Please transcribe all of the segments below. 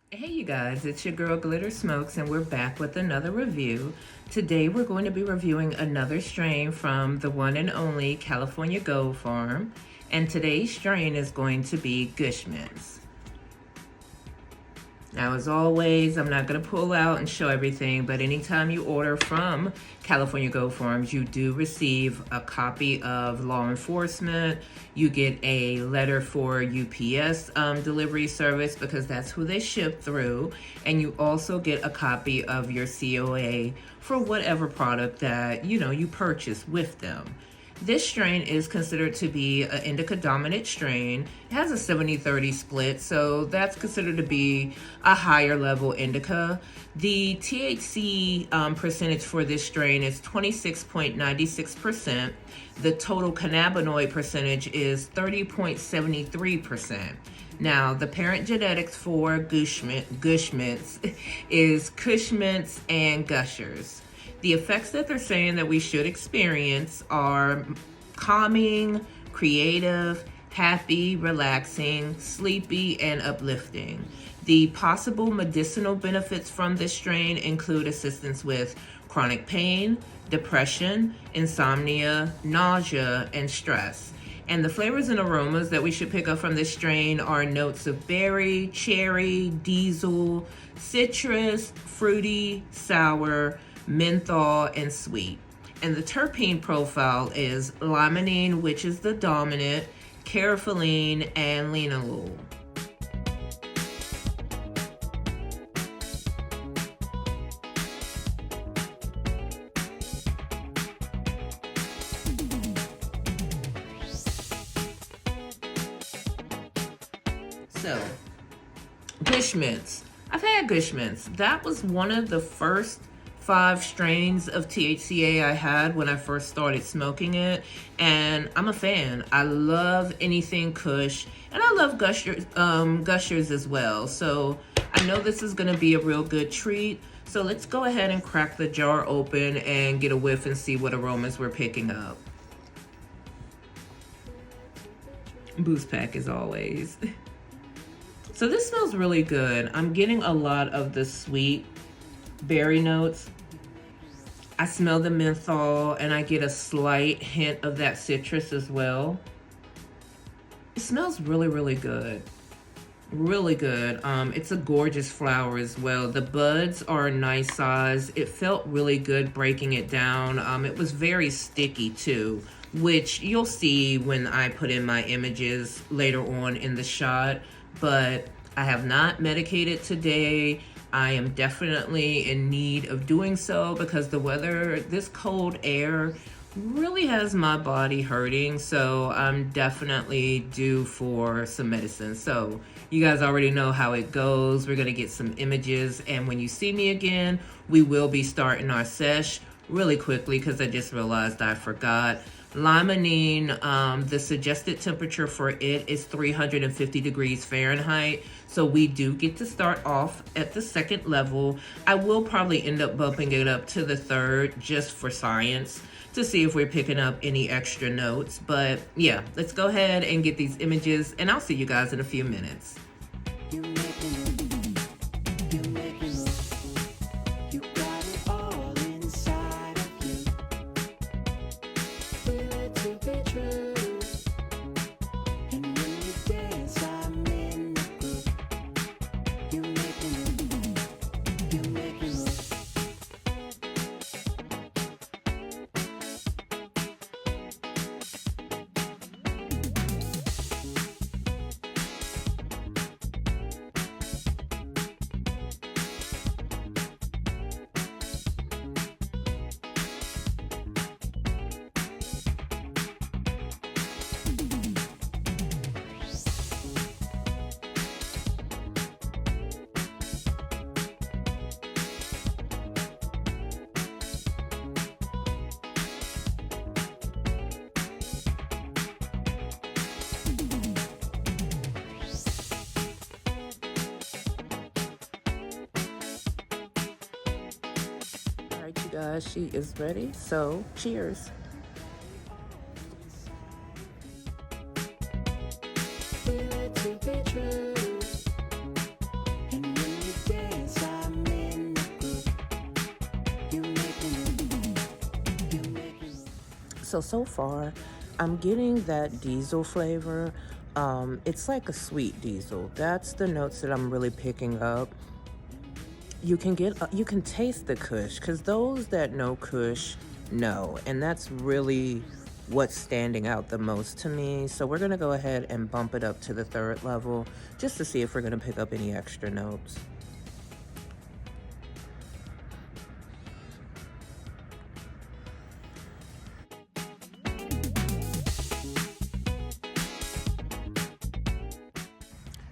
Hey you guys, it's your girl GlitterSmokes and we're back with another review. Today we're going to be reviewing another strain from the one and only California Gold Farm, and today's strain is going to be Gush Mintz. Now, as always, I'm not going to pull out and show everything, but anytime you order from California Gold Farms, you do receive a copy of law enforcement. You get a letter for UPS delivery service because that's who they ship through. And you also get a copy of your COA for whatever product that, you purchase with them. This strain is considered to be an indica dominant strain. It has a 70-30 split, so that's considered to be a higher level indica. The THC percentage for this strain is 26.96%. The total cannabinoid percentage is 30.73%. Now, the parent genetics for Gush Mintz is Kush Mintz and Gushers. The effects that they're saying that we should experience are calming, creative, happy, relaxing, sleepy, and uplifting. The possible medicinal benefits from this strain include assistance with chronic pain, depression, insomnia, nausea, and stress. And the flavors and aromas that we should pick up from this strain are notes of berry, cherry, diesel, citrus, fruity, sour, menthol, and sweet. And the terpene profile is limonene, which is the dominant, caraphyllene, and linalool. So, Gush Mintz. I've had Gush Mintz. That was one of the first 5 strains of THCA I had when I first started smoking it, and I'm a fan. I love anything Kush, and I love Gushers as well. So I know this is going to be a real good treat. So let's go ahead and crack the jar open and get a whiff and see what aromas we're picking up. Boost pack as always. So this smells really good. I'm getting a lot of the sweet berry notes. I smell the menthol and I get a slight hint of that citrus as well. It smells really, really good. Really good. It's a gorgeous flower as well. The buds are a nice size. It felt really good breaking it down. It was very sticky too, which you'll see when I put in my images later on in the shot. But I have not medicated today. I am definitely in need of doing so because the weather, this cold air really has my body hurting. So I'm definitely due for some medicine. So you guys already know how it goes. We're going to get some images. And when you see me again, we will be starting our sesh really quickly because I just realized I forgot. Limonene, the suggested temperature for it is 350 degrees Fahrenheit. So we do get to start off at the second level. I will probably end up bumping it up to the third just for science to see if we're picking up any extra notes. But yeah, let's go ahead and get these images and I'll see you guys in a few minutes. You guys, she is ready, so cheers. Feel it to be true. And when So far, I'm getting that diesel flavor. It's like a sweet diesel. That's the notes that I'm really picking up. You can taste the Kush, because those that know Kush know, and that's really what's standing out the most to me. So we're gonna go ahead and bump it up to the 3rd level just to see if we're gonna pick up any extra notes.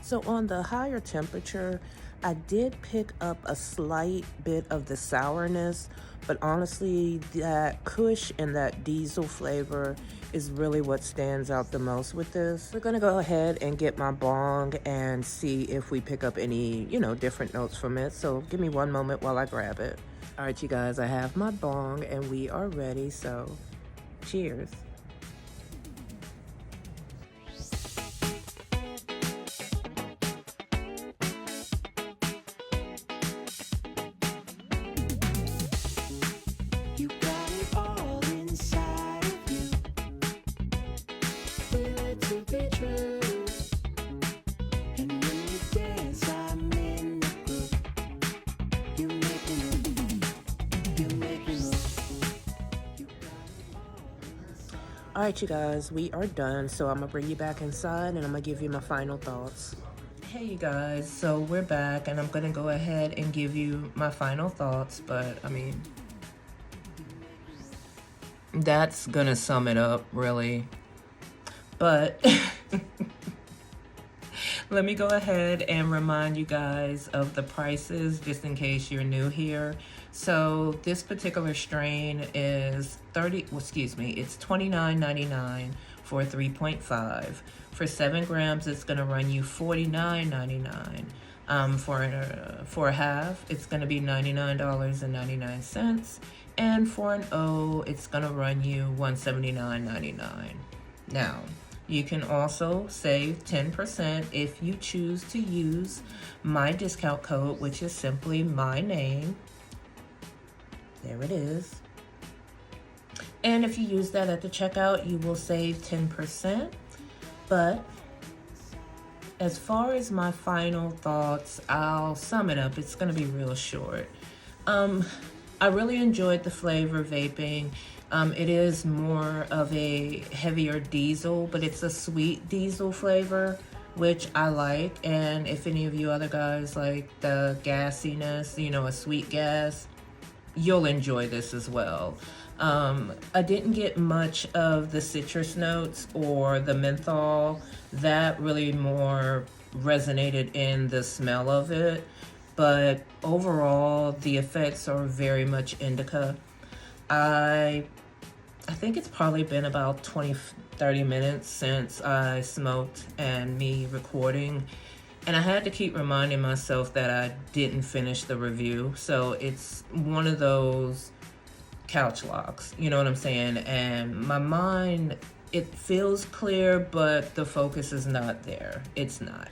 So on the higher temperature, I did pick up a slight bit of the sourness, but honestly, that Kush and that diesel flavor is really what stands out the most with this. We're gonna go ahead and get my bong and see if we pick up any, different notes from it. So give me one moment while I grab it. All right, you guys, I have my bong and we are ready, so cheers. All right, you guys, we are done. So I'm gonna bring you back inside and I'm gonna give you my final thoughts. Hey, you guys, so we're back and I'm gonna go ahead and give you my final thoughts, but I mean, that's gonna sum it up, really. But let me go ahead and remind you guys of the prices just in case you're new here. So this particular strain is it's $29.99 for 3.5. For 7 grams, it's gonna run you $49.99. For a half, it's gonna be $99.99. And for an O, it's gonna run you $179.99. Now, you can also save 10% if you choose to use my discount code, which is simply my name. There it is. And if you use that at the checkout, you will save 10%. But as far as my final thoughts, I'll sum it up. It's gonna be real short. I really enjoyed the flavor vaping. It is more of a heavier diesel, but it's a sweet diesel flavor, which I like. And if any of you other guys like the gassiness, a sweet gas, you'll enjoy this as well. I didn't get much of the citrus notes or the menthol. That really more resonated in the smell of it. But overall, the effects are very much indica. I think it's probably been about 20-30 minutes since I smoked and me recording. And I had to keep reminding myself that I didn't finish the review. So it's one of those couch locks, you know what I'm saying? And my mind, it feels clear, but the focus is not there. It's not.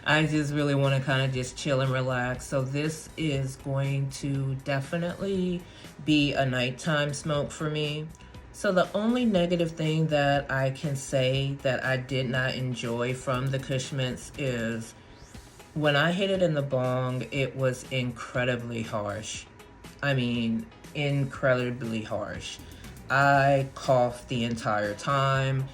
I just really want to kind of just chill and relax. So this is going to definitely be a nighttime smoke for me. So the only negative thing that I can say that I did not enjoy from the Kush Mintz is when I hit it in the bong, it was incredibly harsh. I mean, incredibly harsh. I coughed the entire time.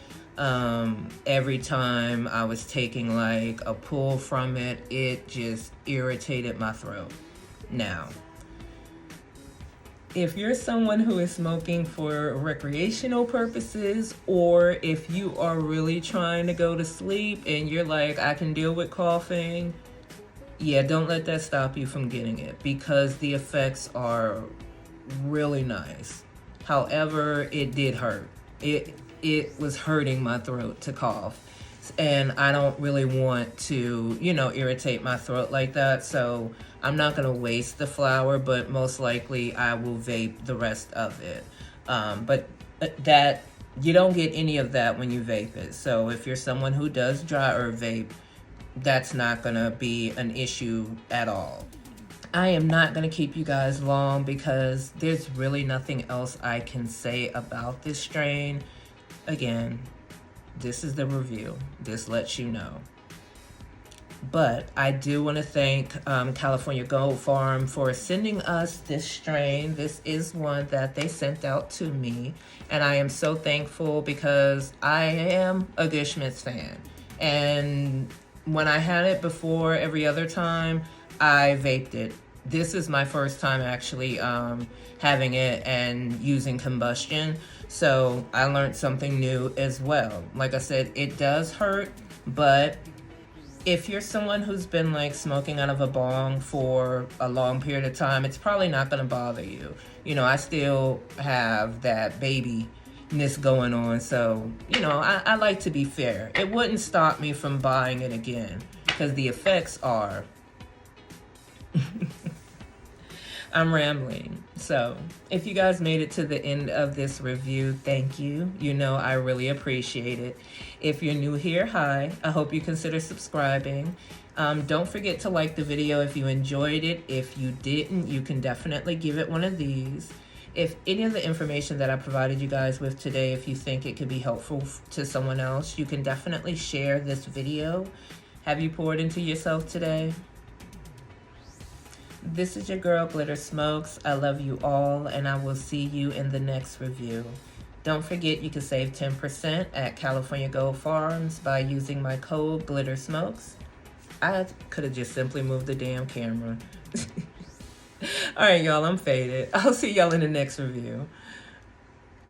Every time I was taking like a pull from it, it just irritated my throat. Now, if you're someone who is smoking for recreational purposes, or if you are really trying to go to sleep and you're like, I can deal with coughing, yeah, don't let that stop you from getting it, because the effects are really nice. However, it did hurt. It was hurting my throat to cough. And I don't really want to, irritate my throat like that. So I'm not going to waste the flower, but most likely I will vape the rest of it. But that, you don't get any of that when you vape it. So if you're someone who does dry herb vape, that's not going to be an issue at all. I am not going to keep you guys long because there's really nothing else I can say about this strain. Again, this is the review. This lets you know. But I do want to thank California Gold Farm for sending us this strain. This is one that they sent out to me, and I am so thankful because I am a Gush Mintz fan. And when I had it before, every other time, I vaped it. This is my first time actually having it and using combustion. So I learned something new as well. Like I said, it does hurt, but if you're someone who's been like smoking out of a bong for a long period of time, it's probably not going to bother you. You know, I still have that babyness going on. So, you know, I like to be fair. It wouldn't stop me from buying it again because the effects are... I'm rambling. So if you guys made it to the end of this review, thank you. You know, I really appreciate it. If you're new here, hi. I hope you consider subscribing. Don't forget to like the video if you enjoyed it. If you didn't, you can definitely give it one of these. If any of the information that I provided you guys with today, if you think it could be helpful to someone else, you can definitely share this video. Have you poured into yourself today? This is your girl, GlitterSmokes. I love you all, and I will see you in the next review. Don't forget you can save 10% at California Gold Farms by using my code GlitterSmokes. I could have just simply moved the damn camera. All right, y'all, I'm faded. I'll see y'all in the next review.